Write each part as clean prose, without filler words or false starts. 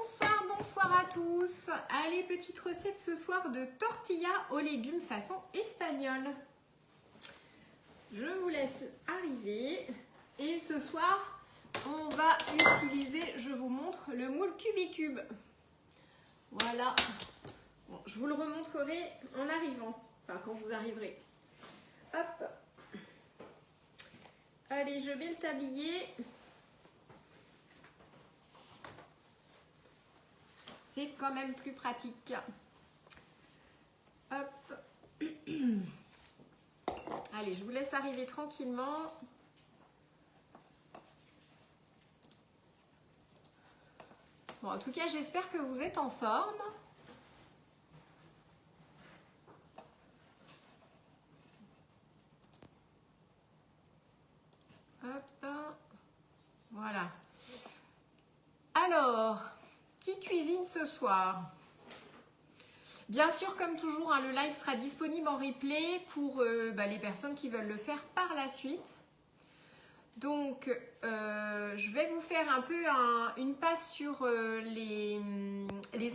Bonsoir, bonsoir à tous. Allez, petite recette ce soir de tortilla aux légumes façon espagnole. Je vous laisse arriver. Et ce soir, on va utiliser, je vous montre, le moule Cubicube. Voilà. Bon, je vous le remontrerai en arrivant, enfin quand vous arriverez. Hop. Allez, je mets le tablier. C'est quand même plus pratique. Hop. Allez, je vous laisse arriver tranquillement. Bon, en tout cas, j'espère que vous êtes en forme. Hop. Voilà. Alors, qui cuisine ce soir? Bien sûr, comme toujours, hein, le live sera disponible en replay pour les personnes qui veulent le faire par la suite. Donc, je vais vous faire un peu une passe sur les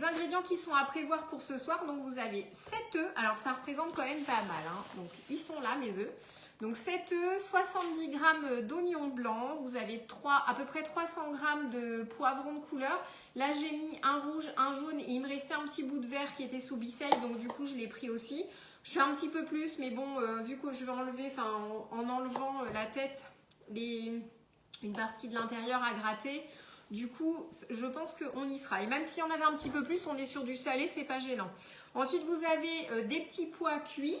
ingrédients qui sont à prévoir pour ce soir. Donc, vous avez 7 œufs. Alors, ça représente quand même pas mal, hein. Donc, ils sont là, mes œufs. Donc 7 œufs, 70 g d'oignons blancs, vous avez à peu près 300 g de poivrons de couleur. Là j'ai mis un rouge, un jaune et il me restait un petit bout de vert qui était sous Bicelle, donc du coup je l'ai pris aussi. Je fais un petit peu plus, mais bon, vu que je vais enlever, en enlevant la tête, une partie de l'intérieur à gratter, du coup je pense qu'on y sera. Et même s'il y en avait un petit peu plus, on est sur du salé, c'est pas gênant. Ensuite vous avez des petits pois cuits.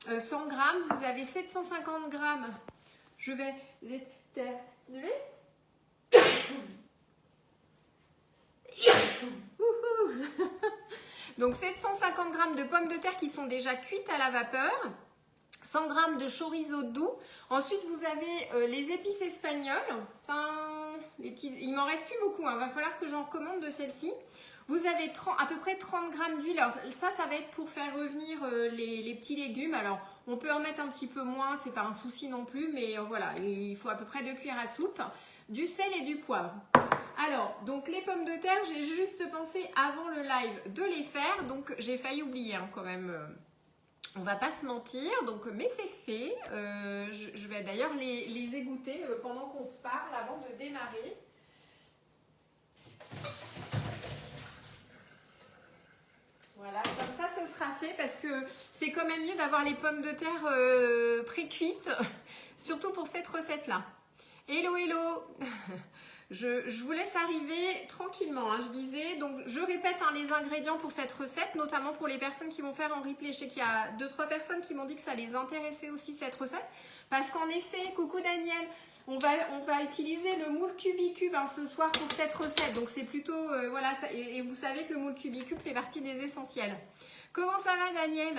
100 g, vous avez 750 g. Je vais l'éternuer. Donc 750 g de pommes de terre qui sont déjà cuites à la vapeur. 100 g de chorizo doux. Ensuite, vous avez les épices espagnoles. Il m'en reste plus beaucoup. Il va falloir que j'en commande de celles-ci. Vous avez à peu près 30 g d'huile. Alors ça va être pour faire revenir les petits légumes. Alors, on peut en mettre un petit peu moins, c'est pas un souci non plus, mais voilà, il faut à peu près 2 cuillères à soupe. Du sel et du poivre. Alors, donc les pommes de terre, j'ai juste pensé avant le live de les faire. Donc, j'ai failli oublier quand même. On va pas se mentir, donc, mais c'est fait. Je vais d'ailleurs les égoutter pendant qu'on se parle avant de démarrer. Voilà, comme ça ce sera fait parce que c'est quand même mieux d'avoir les pommes de terre pré-cuites, surtout pour cette recette-là. Hello, hello. Je vous laisse arriver tranquillement, hein, je disais. Donc, je répète les ingrédients pour cette recette, notamment pour les personnes qui vont faire en replay. Je sais qu'il y a 2-3 personnes qui m'ont dit que ça les intéressait aussi cette recette. Parce qu'en effet, coucou Daniel, on va utiliser le moule Cubicube ce soir pour cette recette. Donc, c'est plutôt, voilà, ça, et vous savez que le moule Cubicube fait partie des essentiels. Comment ça va Daniel?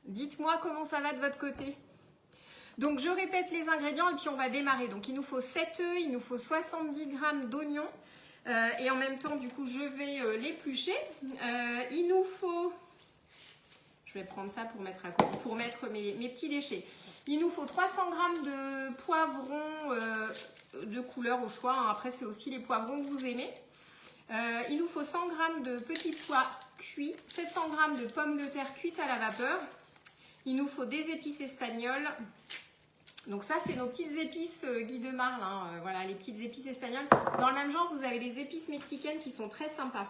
Dites-moi comment ça va de votre côté. Donc, je répète les ingrédients et puis on va démarrer. Donc, il nous faut 7 œufs, il nous faut 70 g d'oignons. Et en même temps, du coup, je vais l'éplucher. Il nous faut... Je vais prendre ça pour mettre à côté, pour mettre mes petits déchets. Il nous faut 300 g de poivrons de couleur au choix. Hein. Après, c'est aussi les poivrons que vous aimez. Il nous faut 100 g de petits pois cuits, 700 g de pommes de terre cuites à la vapeur. Il nous faut des épices espagnoles. Donc ça, c'est nos petites épices Guy de Marle. Hein. Voilà, les petites épices espagnoles. Dans le même genre, vous avez les épices mexicaines qui sont très sympas.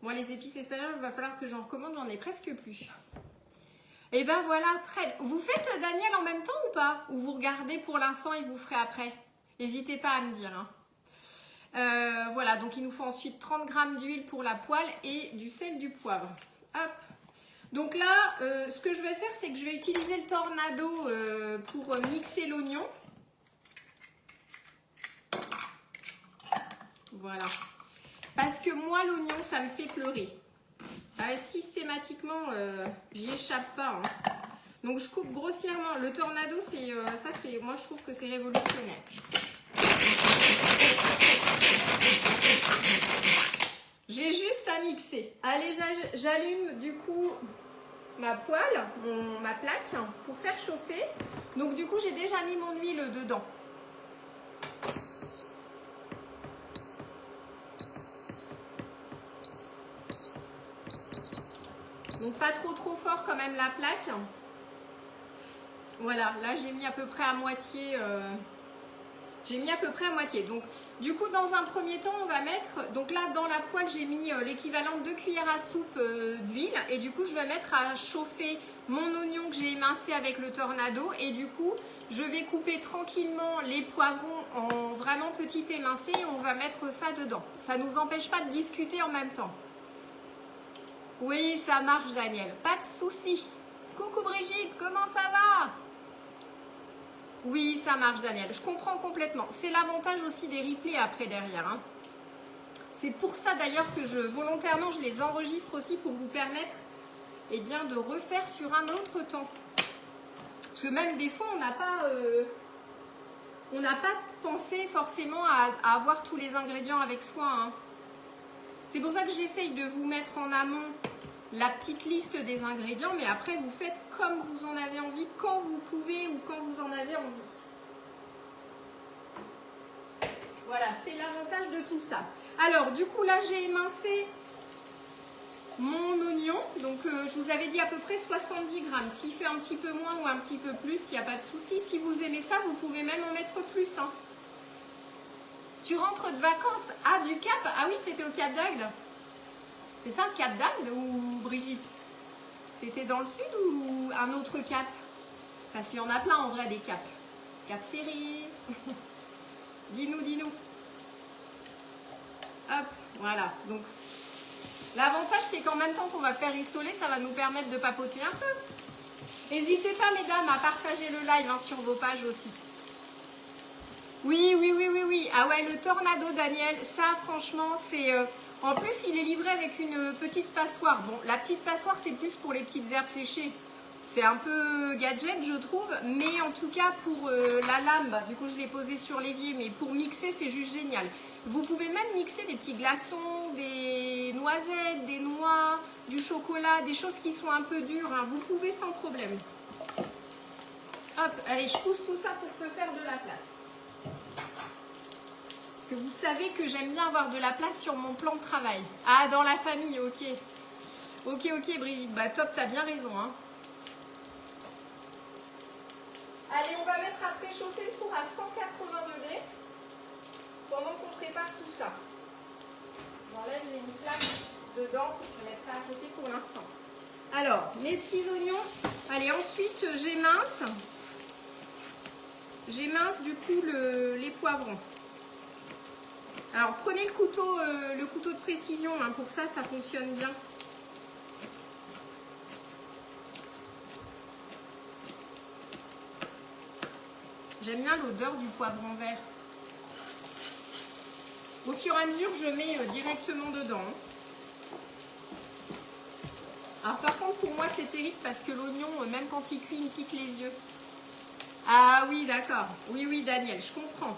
Moi, les épices espagnoles, il va falloir que j'en recommande. J'en ai presque plus. Et ben voilà, prêt. Vous faites Daniel en même temps ou pas? Ou vous regardez pour l'instant et vous ferez après? N'hésitez pas à me dire. Hein. Voilà, donc il nous faut ensuite 30 g d'huile pour la poêle et du sel, du poivre. Hop. Donc là, ce que je vais faire, c'est que je vais utiliser le tornado pour mixer l'oignon. Voilà. Parce que moi, l'oignon, ça me fait pleurer. Systématiquement, j'y échappe pas. Hein. Donc, je coupe grossièrement. Le tornado, moi, je trouve que c'est révolutionnaire. J'ai juste à mixer. Allez, j'allume du coup ma poêle, ma plaque pour faire chauffer. Donc du coup, j'ai déjà mis mon huile dedans. Donc pas trop fort quand même la plaque. Voilà, là j'ai mis à peu près à moitié. Donc du coup dans un premier temps on va mettre, donc là dans la poêle j'ai mis l'équivalent de 2 cuillères à soupe d'huile. Et du coup je vais mettre à chauffer mon oignon que j'ai émincé avec le tornado. Et du coup je vais couper tranquillement les poivrons en vraiment petit émincé. Et on va mettre ça dedans. Ça ne nous empêche pas de discuter en même temps. Oui, ça marche Daniel, pas de souci. Coucou Brigitte, comment ça va? Oui, ça marche Daniel, je comprends complètement. C'est l'avantage aussi des replays après derrière. Hein. C'est pour ça d'ailleurs que volontairement je les enregistre aussi pour vous permettre eh bien, de refaire sur un autre temps. Parce que même des fois on n'a pas pensé forcément à avoir tous les ingrédients avec soi. Hein. C'est pour ça que j'essaye de vous mettre en amont la petite liste des ingrédients, mais après vous faites comme vous en avez envie, quand vous pouvez ou quand vous en avez envie. Voilà, c'est l'avantage de tout ça. Alors du coup là j'ai émincé mon oignon, donc je vous avais dit à peu près 70 grammes. S'il fait un petit peu moins ou un petit peu plus, il n'y a pas de souci. Si vous aimez ça, vous pouvez même en mettre plus. Hein. Tu rentres de vacances? Ah, du Cap? Ah oui, tu étais au Cap d'Agde. C'est ça, le Cap d'Agde ou Brigitte? Tu étais dans le sud ou un autre cap? Parce qu'il y en a plein en vrai des caps. Cap Ferré. Dis-nous, dis-nous. Hop, voilà. Donc, l'avantage, c'est qu'en même temps qu'on va faire isoler, ça va nous permettre de papoter un peu. N'hésitez pas, mesdames, à partager le live hein, sur vos pages aussi. Oui, oui, oui, oui, oui. Ah ouais, le tornado, Daniel, ça, franchement, c'est... En plus, il est livré avec une petite passoire. Bon, la petite passoire, c'est plus pour les petites herbes séchées. C'est un peu gadget, je trouve. Mais en tout cas, pour la lame, bah, du coup, je l'ai posée sur l'évier. Mais pour mixer, c'est juste génial. Vous pouvez même mixer des petits glaçons, des noisettes, des noix, du chocolat, des choses qui sont un peu dures. Hein. Vous pouvez sans problème. Hop, allez, je pousse tout ça pour se faire de la place. Que vous savez que j'aime bien avoir de la place sur mon plan de travail. Ah, dans la famille, ok. Ok, ok, Brigitte. Bah, top, t'as bien raison. Hein. Allez, on va mettre à préchauffer le four à 180 degrés pendant qu'on prépare tout ça. J'enlève les flammes dedans. Je vais mettre ça à côté pour l'instant. Alors, mes petits oignons. Allez, ensuite, j'émince. J'émince du coup les poivrons. Alors prenez le couteau de précision, hein, pour ça fonctionne bien. J'aime bien l'odeur du poivron vert. Au fur et à mesure, je mets directement dedans. Alors par contre, pour moi, c'est terrible parce que l'oignon, même quand il cuit, il me pique les yeux. Ah oui, d'accord. Oui, oui, Daniel, je comprends.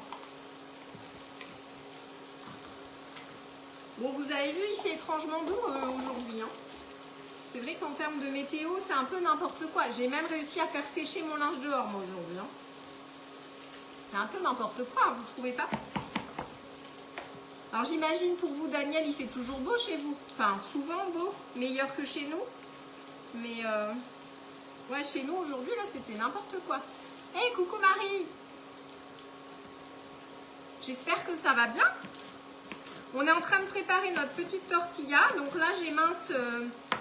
Bon, vous avez vu, il fait étrangement doux aujourd'hui. Hein. C'est vrai qu'en termes de météo, c'est un peu n'importe quoi. J'ai même réussi à faire sécher mon linge dehors, moi, aujourd'hui. Hein. C'est un peu n'importe quoi, vous trouvez pas? Alors, j'imagine pour vous, Daniel, il fait toujours beau chez vous. Enfin, souvent beau, meilleur que chez nous. Mais, ouais, chez nous, aujourd'hui, là, c'était n'importe quoi. Hey, coucou Marie! J'espère que ça va bien. On est en train de préparer notre petite tortilla. Donc là, j'émince,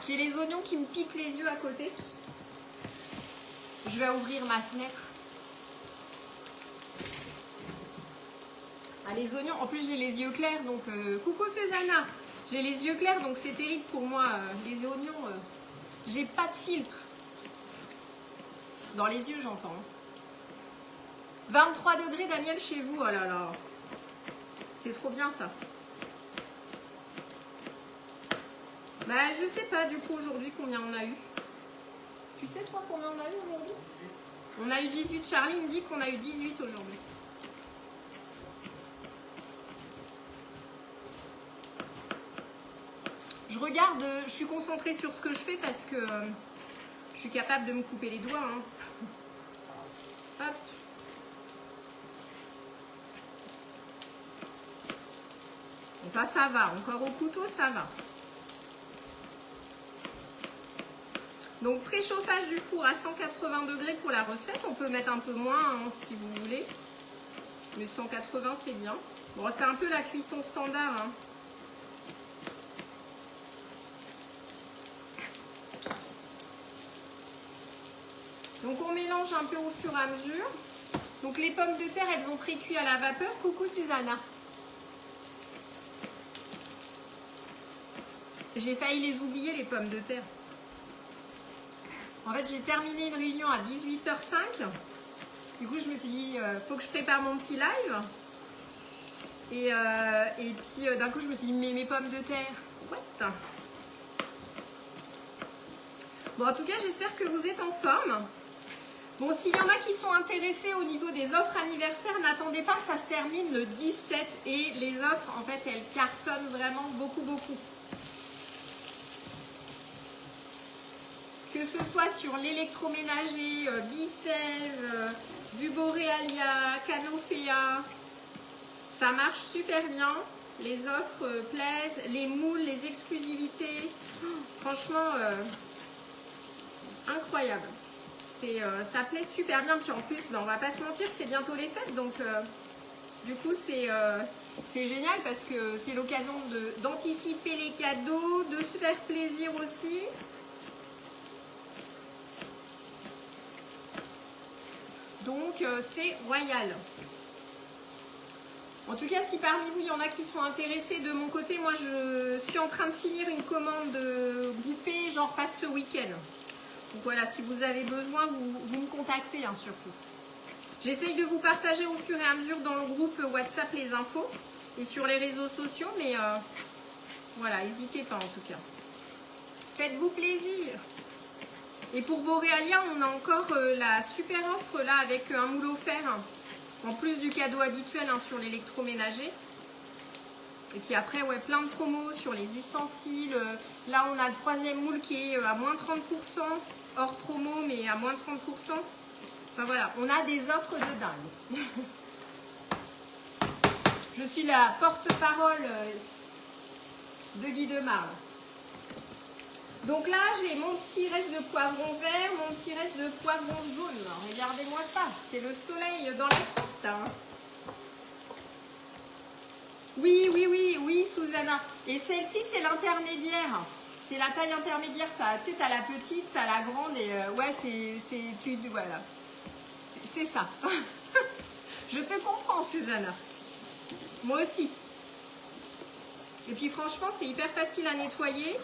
j'ai les oignons qui me piquent les yeux à côté. Je vais ouvrir ma fenêtre. Ah, les oignons, en plus j'ai les yeux clairs. Donc, coucou Susanna. J'ai les yeux clairs, donc c'est terrible pour moi. Les oignons, j'ai pas de filtre. Dans les yeux, j'entends. 23 degrés, Daniel, chez vous. Oh là là. C'est trop bien ça. Bah, je sais pas du coup aujourd'hui combien on a eu. Tu sais toi combien on a eu aujourd'hui? On a eu 18. Charlie me dit qu'on a eu 18 aujourd'hui. Je regarde, je suis concentrée sur ce que je fais parce que je suis capable de me couper les doigts. Hein. Hop. Enfin ça va, encore au couteau ça va. Donc préchauffage du four à 180 degrés pour la recette. On peut mettre un peu moins hein, si vous voulez. Mais 180 c'est bien. Bon, c'est un peu la cuisson standard. Hein. Donc on mélange un peu au fur et à mesure. Donc les pommes de terre, elles ont pré-cuit à la vapeur. Coucou Susanna. J'ai failli les oublier les pommes de terre. En fait j'ai terminé une réunion à 18h05. Du coup je me suis dit, faut que je prépare mon petit live. Et puis d'un coup je me suis dit, mais mes pommes de terre, what? Bon en tout cas j'espère que vous êtes en forme. Bon, s'il y en a qui sont intéressés au niveau des offres anniversaires, n'attendez pas, ça se termine le 17 et les offres, en fait, elles cartonnent vraiment beaucoup, beaucoup. Que ce soit sur l'électroménager, Bicève, du Borealia, Canofea, ça marche super bien. Les offres plaisent, les moules, les exclusivités, franchement, incroyable. Ça plaît super bien, puis en plus, on va pas se mentir, c'est bientôt les fêtes, donc du coup c'est génial parce que c'est l'occasion d'anticiper les cadeaux, de se faire plaisir aussi. Donc c'est royal. En tout cas, si parmi vous, il y en a qui sont intéressés, de mon côté, moi je suis en train de finir une commande groupée, genre passe ce week-end. Donc voilà, si vous avez besoin, vous me contactez hein, surtout. J'essaye de vous partager au fur et à mesure dans le groupe WhatsApp les infos et sur les réseaux sociaux, mais voilà, n'hésitez pas en tout cas. Faites-vous plaisir. Et pour Borealia, on a encore la super offre là avec un moule offert, en plus du cadeau habituel hein, sur l'électroménager. Et puis après, ouais, plein de promos sur les ustensiles. Là, on a le troisième moule qui est à moins 30%, hors promo, mais à moins 30%. Enfin voilà, on a des offres de dingue. Je suis la porte-parole de Guy de Marle. Donc là, j'ai mon petit reste de poivron vert, mon petit reste de poivron jaune. Regardez-moi ça, c'est le soleil dans la porte. Hein. Oui, oui, oui, oui, Susanna. Et celle-ci, c'est l'intermédiaire. C'est la taille intermédiaire. Tu sais, tu as la petite, tu as la grande. Et ouais, voilà. C'est ça. Je te comprends, Susanna. Moi aussi. Et puis, franchement, c'est hyper facile à nettoyer.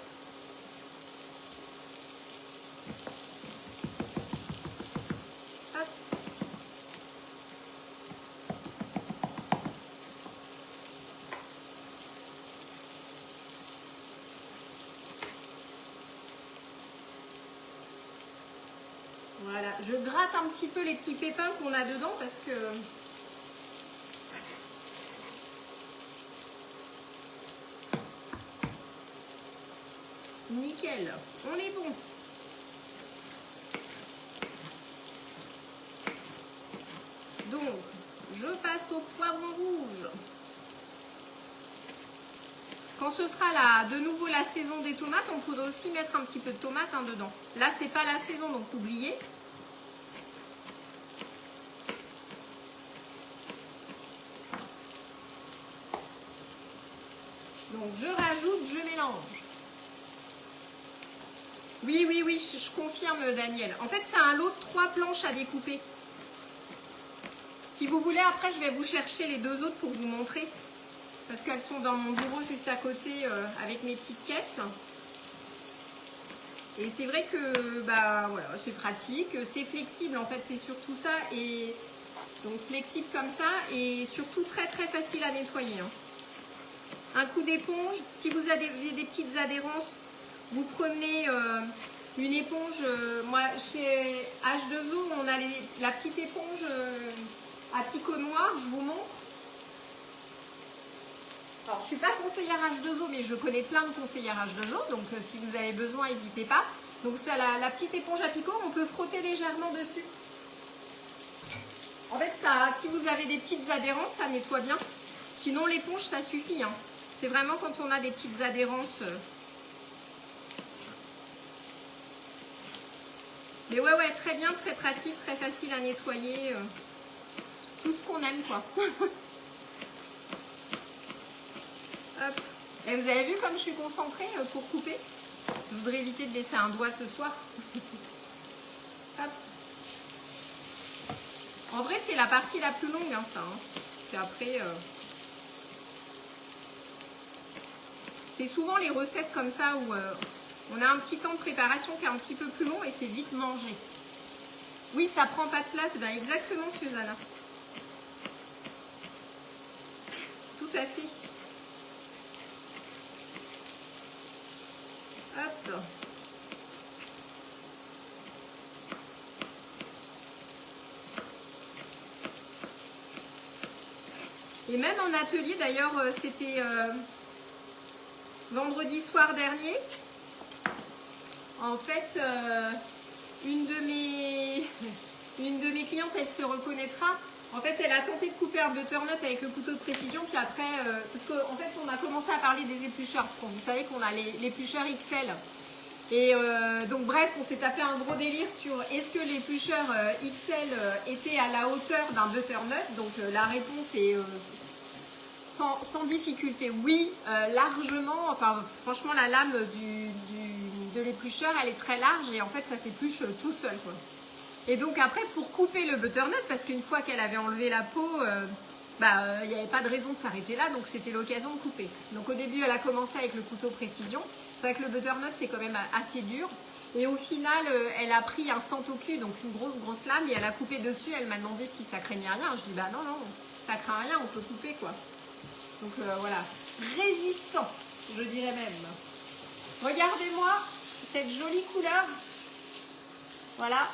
Hop. Voilà, je gratte un petit peu les petits pépins qu'on a dedans parce que nickel, on est bon. Donc, je passe au poivron rouge. Quand ce sera de nouveau la saison des tomates, on pourrait aussi mettre un petit peu de tomates hein, dedans. Là, c'est pas la saison, donc oubliez. Donc, je rajoute, je mélange. Oui, oui, oui, je confirme, Daniel. En fait, c'est un lot de 3 planches à découper. Si vous voulez, après, je vais vous chercher les 2 autres pour vous montrer. Parce qu'elles sont dans mon bureau juste à côté avec mes petites caisses. Et c'est vrai que bah, voilà, c'est pratique, c'est flexible en fait, c'est surtout ça. Et donc flexible comme ça et surtout très très facile à nettoyer. Hein. Un coup d'éponge, si vous avez des petites adhérences, vous prenez une éponge. Moi chez H2O, on a la petite éponge à picot noir, je vous montre. Alors, je ne suis pas conseillère H2O, mais je connais plein de conseillères H2O, donc si vous avez besoin, n'hésitez pas. Donc, c'est la petite éponge à picot, on peut frotter légèrement dessus. En fait, ça, si vous avez des petites adhérences, ça nettoie bien. Sinon, l'éponge, ça suffit. Hein. C'est vraiment quand on a des petites adhérences. Mais ouais, très bien, très pratique, très facile à nettoyer. Tout ce qu'on aime, quoi. Hop. Et vous avez vu comme je suis concentrée pour couper? Je voudrais éviter de laisser un doigt ce soir. Hop. En vrai, c'est la partie la plus longue, hein, ça. Hein. Parce qu'après, c'est souvent les recettes comme ça où on a un petit temps de préparation qui est un petit peu plus long et c'est vite mangé. Oui, ça prend pas de place. Ben exactement, Susanna. Tout à fait. Hop. Et même en atelier, d'ailleurs, c'était vendredi soir dernier. En fait, une de mes clientes, elle se reconnaîtra. En fait, elle a tenté de couper un butternut avec le couteau de précision, puis après, parce qu'en fait, on a commencé à parler des éplucheurs. Vous savez qu'on a l'éplucheur XL. Et donc bref, on s'est tapé un gros délire sur est-ce que l'éplucheur XL était à la hauteur d'un butternut. Donc la réponse est sans difficulté, oui, largement. Enfin, franchement, la lame de l'éplucheur, elle est très large et en fait, ça s'épluche tout seul, quoi. Et donc après, pour couper le butternut, parce qu'une fois qu'elle avait enlevé la peau, il n'y avait pas de raison de s'arrêter là, donc c'était l'occasion de couper. Donc au début, elle a commencé avec le couteau précision. C'est vrai que le butternut, c'est quand même assez dur. Et au final, elle a pris un centaucu, donc une grosse lame, et elle a coupé dessus. Elle m'a demandé si ça craignait rien. Je dis, bah non, ça craint rien, on peut couper, quoi. Donc voilà, résistant, je dirais même. Regardez-moi cette jolie couleur. Voilà.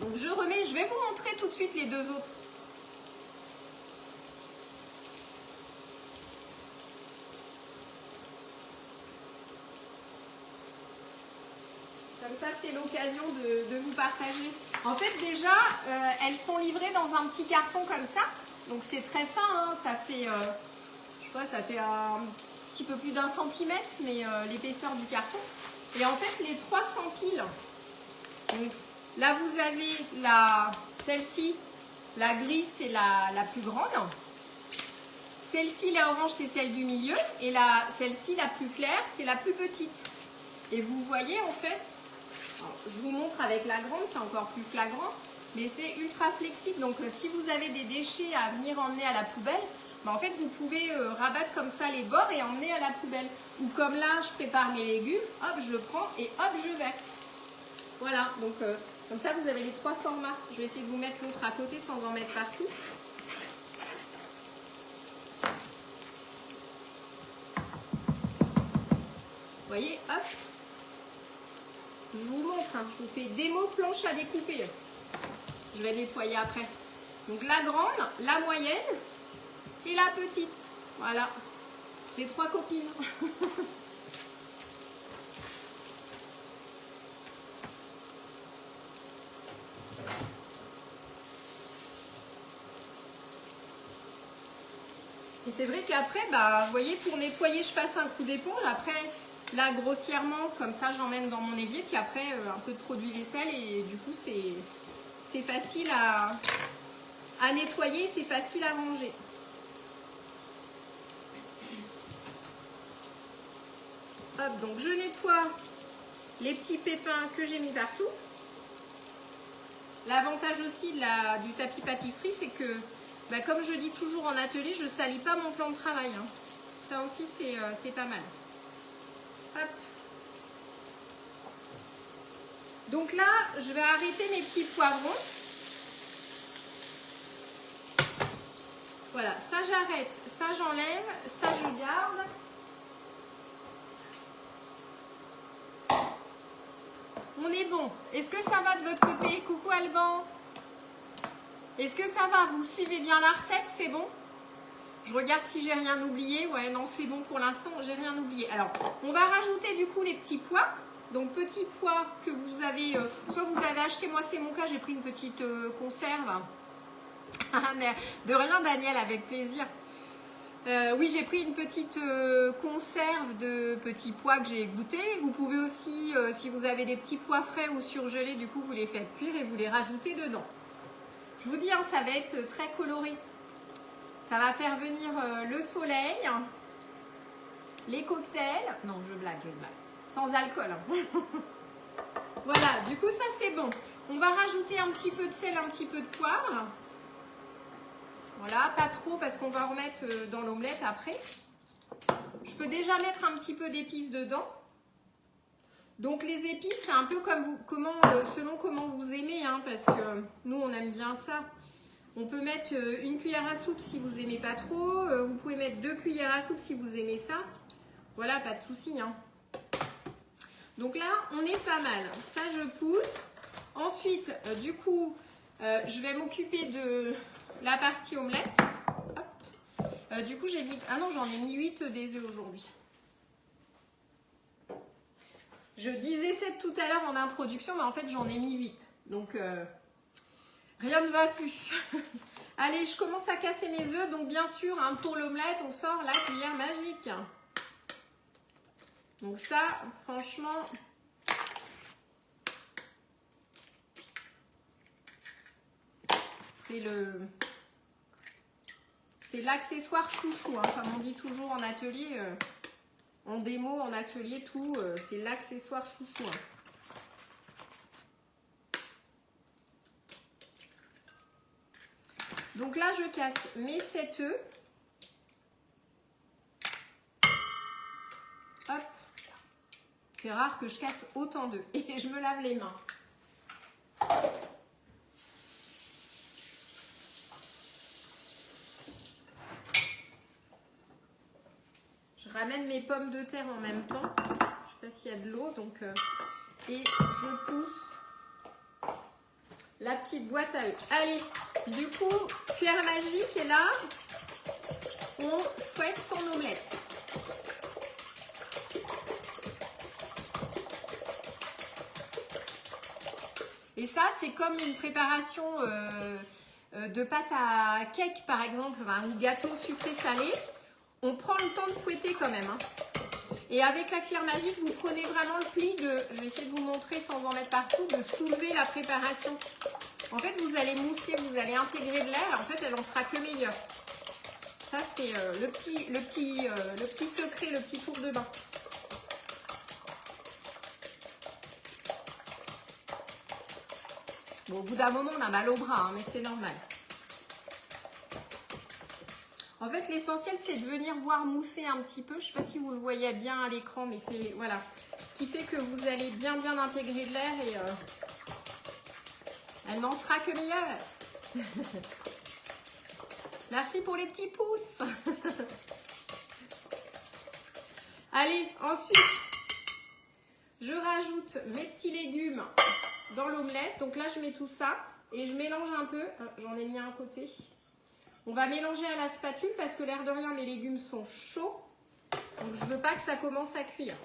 Donc je remets, je vais vous montrer tout de suite les deux autres. Comme ça, c'est l'occasion de vous partager. En fait, déjà, elles sont livrées dans un petit carton comme ça. Donc c'est très fin, hein. Ça fait, je sais pas, ça fait un petit peu plus d'1 centimètre, mais l'épaisseur du carton. Et en fait, les 300 piles. Donc, là, vous avez celle-ci, la grise, c'est la plus grande. Celle-ci, la orange, c'est celle du milieu. Et celle-ci, la plus claire, c'est la plus petite. Et vous voyez, en fait, alors, je vous montre avec la grande, c'est encore plus flagrant. Mais c'est ultra flexible, donc si vous avez des déchets à venir emmener à la poubelle, en fait vous pouvez rabattre comme ça les bords et emmener à la poubelle. Ou comme là, je prépare mes légumes, hop, je prends et hop, je verse. Voilà, donc comme ça vous avez les 3 formats. Je vais essayer de vous mettre l'autre à côté sans en mettre partout. Vous voyez, hop. Je vous montre, hein, je vous fais démo planche à découper. Je vais nettoyer après. Donc la grande, la moyenne et la petite. Voilà. Les 3 copines. Et c'est vrai qu'après, vous voyez, pour nettoyer, je passe un coup d'éponge. Après, là, grossièrement, comme ça, j'emmène dans mon évier. Puis après, un peu de produit vaisselle. Et du coup, c'est facile à nettoyer, c'est facile à ranger. Hop, donc je nettoie les petits pépins que j'ai mis partout. L'avantage aussi du tapis pâtisserie, c'est que, comme je dis toujours en atelier, je ne salis pas mon plan de travail. Hein. Ça aussi, c'est pas mal. Hop. Donc là, je vais arrêter mes petits poivrons. Voilà, ça j'arrête, ça j'enlève, ça je garde. On est bon. Est-ce que ça va de votre côté? Coucou Alban. Est-ce que ça va? Vous suivez bien la recette? C'est bon? Je regarde si j'ai rien oublié. Ouais, non, c'est bon pour l'instant, j'ai rien oublié. Alors, on va rajouter du coup les petits pois. Donc, petits pois que vous avez, soit vous avez acheté, moi c'est mon cas, j'ai pris une petite conserve. Ah, mais de rien, Daniel, avec plaisir. Oui, j'ai pris une petite conserve de petits pois que j'ai goûté. Vous pouvez aussi, si vous avez des petits pois frais ou surgelés, du coup, vous les faites cuire et vous les rajoutez dedans. Je vous dis, hein, ça va être très coloré. Ça va faire venir le soleil, les cocktails. Non, je blague. Sans alcool. Hein. Voilà, du coup, ça c'est bon. On va rajouter un petit peu de sel, un petit peu de poivre. Voilà, pas trop parce qu'on va remettre dans l'omelette après. Je peux déjà mettre un petit peu d'épices dedans. Donc les épices, c'est un peu comme selon comment vous aimez, hein, parce que nous, on aime bien ça. On peut mettre une cuillère à soupe si vous aimez pas trop. Vous pouvez mettre 2 cuillères à soupe si vous aimez ça. Voilà, pas de souci. Hein. Donc là, on est pas mal. Ça, je pousse. Ensuite, du coup, je vais m'occuper de la partie omelette. Du coup, j'ai mis... Ah non, j'en ai mis 8 des œufs aujourd'hui. Je disais 7 tout à l'heure en introduction, mais en fait, j'en ai mis 8. Donc, rien ne va plus. Allez, je commence à casser mes œufs. Donc, bien sûr, hein, pour l'omelette, on sort la cuillère magique. Donc ça, franchement... C'est l'accessoire chouchou, hein, comme on dit toujours en atelier, en démo, en atelier, tout, c'est l'accessoire chouchou. Hein. Donc là, je casse mes 7 œufs. Hop. C'est rare que je casse autant d'œufs et je me lave les mains. Je ramène mes pommes de terre en même temps. Je ne sais pas s'il y a de l'eau, donc et je pousse la petite boîte à œufs. Allez, du coup, cuillère magique et là, on fouette son omelette. Et ça, c'est comme une préparation de pâte à cake, par exemple, un gâteau sucré-salé. On prend le temps de fouetter quand même. Hein. Et avec la cuillère magique, vous prenez vraiment le pli de, je vais essayer de vous montrer sans en mettre partout, de soulever la préparation. En fait, vous allez mousser, vous allez intégrer de l'air. En fait, elle en sera que meilleure. Ça, c'est le petit secret, le petit tour de bain. Bon, au bout d'un moment, on a mal au bras, hein, mais c'est normal. En fait, l'essentiel, c'est de venir voir mousser un petit peu. Je ne sais pas si vous le voyez bien à l'écran, mais c'est voilà. Ce qui fait que vous allez bien intégrer de l'air et elle n'en sera que meilleure. Merci pour les petits pouces. Allez, ensuite, je rajoute mes petits légumes dans l'omelette. Donc là, je mets tout ça et je mélange un peu. J'en ai mis un côté. On va mélanger à la spatule parce que l'air de rien, mes légumes sont chauds. Donc, je ne veux pas que ça commence à cuire.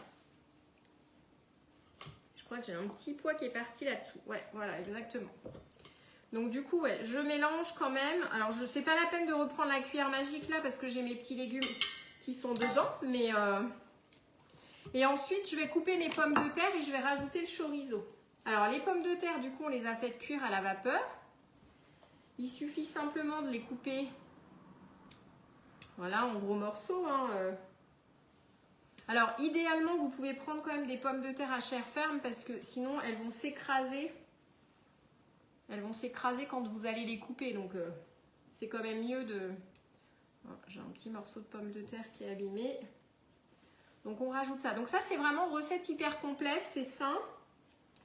Je crois que j'ai un petit pois qui est parti là-dessous. Ouais, voilà, exactement. Donc, du coup, ouais, je mélange quand même. Alors, je sais pas la peine de reprendre la cuillère magique là parce que j'ai mes petits légumes qui sont dedans. Mais et ensuite, je vais couper mes pommes de terre et je vais rajouter le chorizo. Alors, les pommes de terre, du coup, on les a faites cuire à la vapeur. Il suffit simplement de les couper, voilà, en gros morceaux. Hein. Alors, idéalement, vous pouvez prendre quand même des pommes de terre à chair ferme parce que sinon, elles vont s'écraser. Elles vont s'écraser quand vous allez les couper. Donc, c'est quand même mieux de... Oh, j'ai un petit morceau de pomme de terre qui est abîmé. Donc, on rajoute ça. Donc, ça, c'est vraiment recette hyper complète. C'est sain.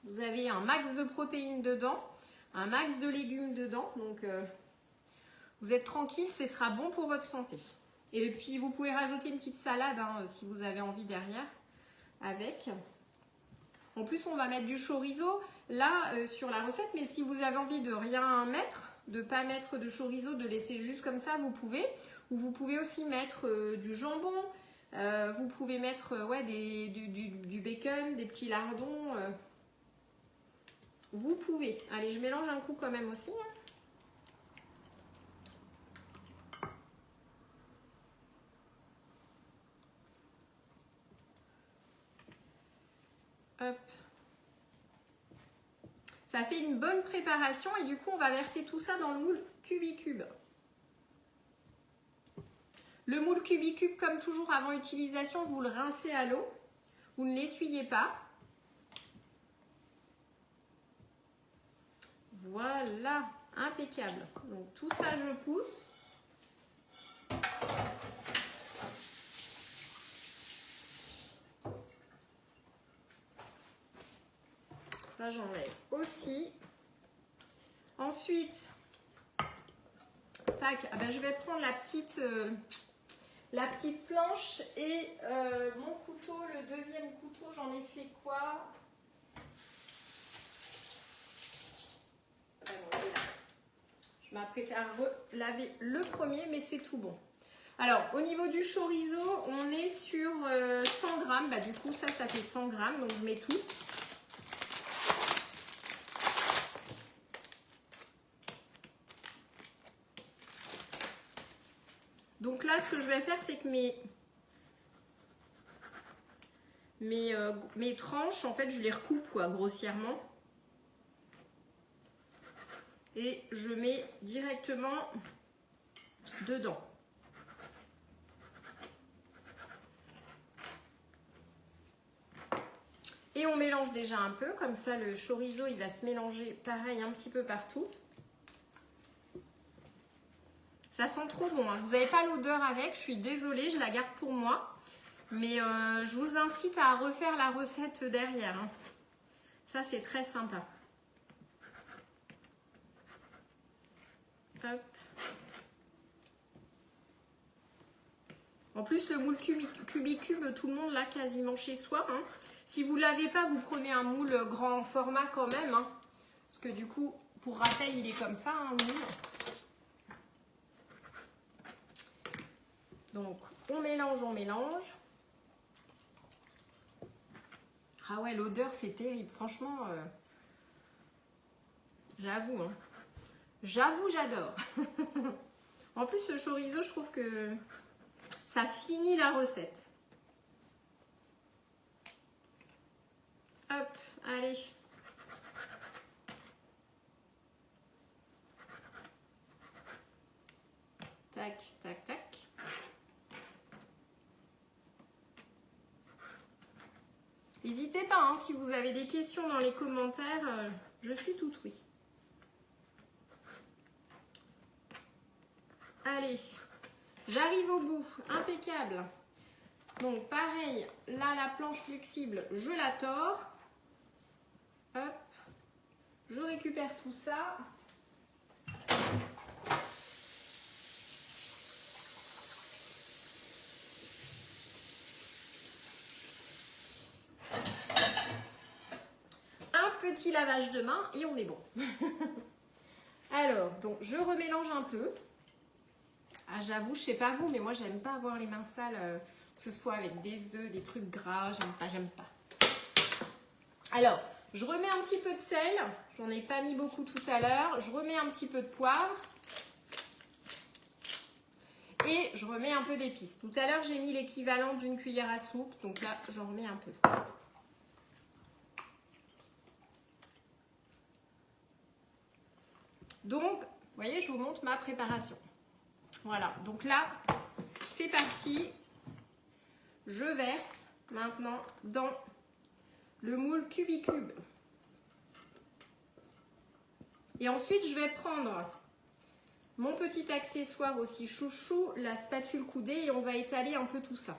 Vous avez un max de protéines dedans. Un max de légumes dedans, donc vous êtes tranquille, ce sera bon pour votre santé. Et puis vous pouvez rajouter une petite salade hein, si vous avez envie derrière avec. En plus on va mettre du chorizo là sur la recette, mais si vous avez envie de rien mettre, de ne pas mettre de chorizo, de laisser juste comme ça, vous pouvez. Ou vous pouvez aussi mettre du jambon, vous pouvez mettre ouais, du bacon, des petits lardons. Vous pouvez. Allez, je mélange un coup quand même aussi. Hop. Ça fait une bonne préparation et du coup, on va verser tout ça dans le moule Cubicube. Le moule Cubicube, comme toujours avant utilisation, vous le rincez à l'eau. Vous ne l'essuyez pas. Voilà, impeccable. Donc tout ça, je pousse. Ça, j'enlève aussi. Ensuite, tac, ah ben, je vais prendre la petite planche et mon couteau, le deuxième couteau, j'en ai fait quoi? Ah non, il est là. Je m'apprête à laver le premier, mais c'est tout bon. Alors, au niveau du chorizo, on est sur 100 grammes. Bah, du coup, ça fait 100 grammes, donc je mets tout. Donc là, ce que je vais faire, c'est que mes tranches, en fait, je les recoupe quoi, grossièrement. Et je mets directement dedans. Et on mélange déjà un peu, comme ça le chorizo il va se mélanger pareil un petit peu partout. Ça sent trop bon, hein. Vous n'avez pas l'odeur avec, je suis désolée, je la garde pour moi. Mais je vous incite à refaire la recette derrière, hein. Ça c'est très sympa. Hop. En plus le moule Cubicube, tout le monde l'a quasiment chez soi, hein. Si vous ne l'avez pas, vous prenez un moule grand format quand même, hein. Parce que du coup, pour rappel, il est comme ça, hein, le moule. Donc, on mélange, on mélange. Ah ouais, l'odeur, c'est terrible. Franchement, j'avoue, hein. J'avoue, j'adore. En plus, le chorizo, je trouve que ça finit la recette. Hop, allez. Tac, tac, tac. N'hésitez pas, hein, si vous avez des questions dans les commentaires, je suis toute oui. Allez, j'arrive au bout, impeccable. Donc pareil, là la planche flexible, je la tords. Hop, je récupère tout ça. Petit lavage de main et on est bon. Alors, donc je remélange un peu. Ah, j'avoue, je sais pas vous, mais moi j'aime pas avoir les mains sales, que ce soit avec des œufs, des trucs gras, j'aime pas. Alors, je remets un petit peu de sel, j'en ai pas mis beaucoup tout à l'heure. Je remets un petit peu de poivre et je remets un peu d'épices. Tout à l'heure, j'ai mis l'équivalent d'une cuillère à soupe, donc là, j'en remets un peu. Donc, vous voyez, je vous montre ma préparation. Voilà, donc là, c'est parti. Je verse maintenant dans le moule Cubicube. Et ensuite, je vais prendre mon petit accessoire aussi chouchou, la spatule coudée, et on va étaler un peu tout ça.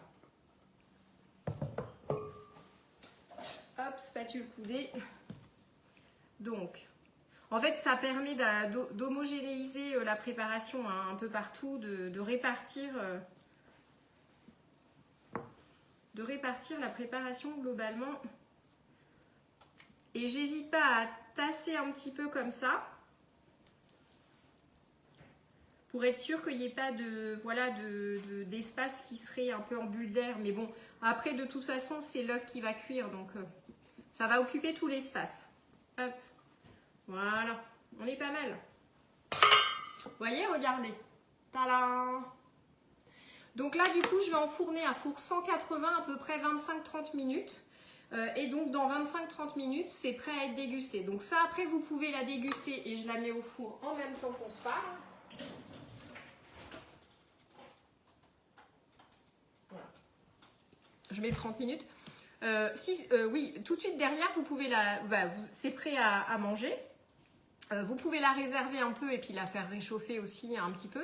Hop, spatule coudée. Donc, en fait, ça permet d'homogénéiser la préparation, hein, un peu partout, de répartir la préparation globalement. Et j'hésite pas à tasser un petit peu comme ça pour être sûr qu'il n'y ait pas d'espace qui serait un peu en bulle d'air. Mais bon, après de toute façon c'est l'œuf qui va cuire, donc ça va occuper tout l'espace. Hop, voilà, on est pas mal. Vous voyez, regardez. Tadam! Donc là du coup je vais enfourner à four 180 à peu près 25-30 minutes. Et donc dans 25-30 minutes, c'est prêt à être dégusté. Donc ça, après, vous pouvez la déguster et je la mets au four en même temps qu'on se parle. Voilà. Je mets 30 minutes. Oui, tout de suite derrière, vous pouvez c'est prêt à manger. Vous pouvez la réserver un peu et puis la faire réchauffer aussi un petit peu.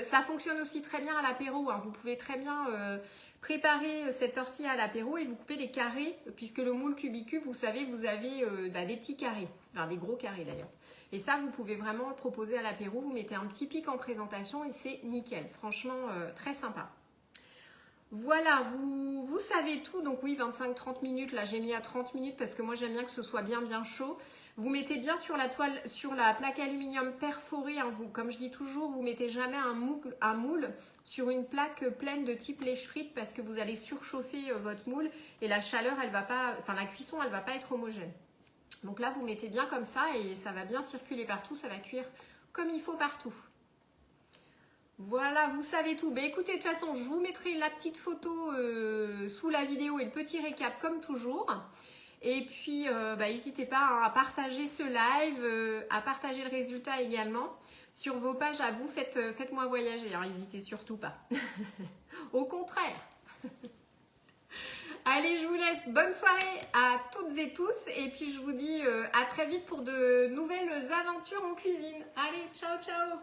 Ça fonctionne aussi très bien à l'apéro. Hein. Vous pouvez très bien préparer cette tortilla à l'apéro et vous coupez des carrés, puisque le moule Cubicube, vous savez, vous avez des petits carrés, enfin des gros carrés d'ailleurs. Et ça, vous pouvez vraiment le proposer à l'apéro. Vous mettez un petit pic en présentation et c'est nickel. Franchement, très sympa. Voilà, vous savez tout. Donc oui, 25-30 minutes. Là, j'ai mis à 30 minutes parce que moi, j'aime bien que ce soit bien chaud. Vous mettez bien sur la toile, sur la plaque aluminium perforée. Hein, comme je dis toujours, vous mettez jamais un moule sur une plaque pleine de type lèche frite parce que vous allez surchauffer votre moule et la chaleur, elle va pas, enfin la cuisson, elle va pas être homogène. Donc là, vous mettez bien comme ça et ça va bien circuler partout. Ça va cuire comme il faut partout. Voilà, vous savez tout. Écoutez, de toute façon, je vous mettrai la petite photo sous la vidéo et le petit récap comme toujours. Et puis, n'hésitez pas à partager ce live, à partager le résultat également. Sur vos pages à vous, faites-moi voyager, n'hésitez surtout pas. Au contraire. Allez, je vous laisse. Bonne soirée à toutes et tous. Et puis, je vous dis à très vite pour de nouvelles aventures en cuisine. Allez, ciao, ciao.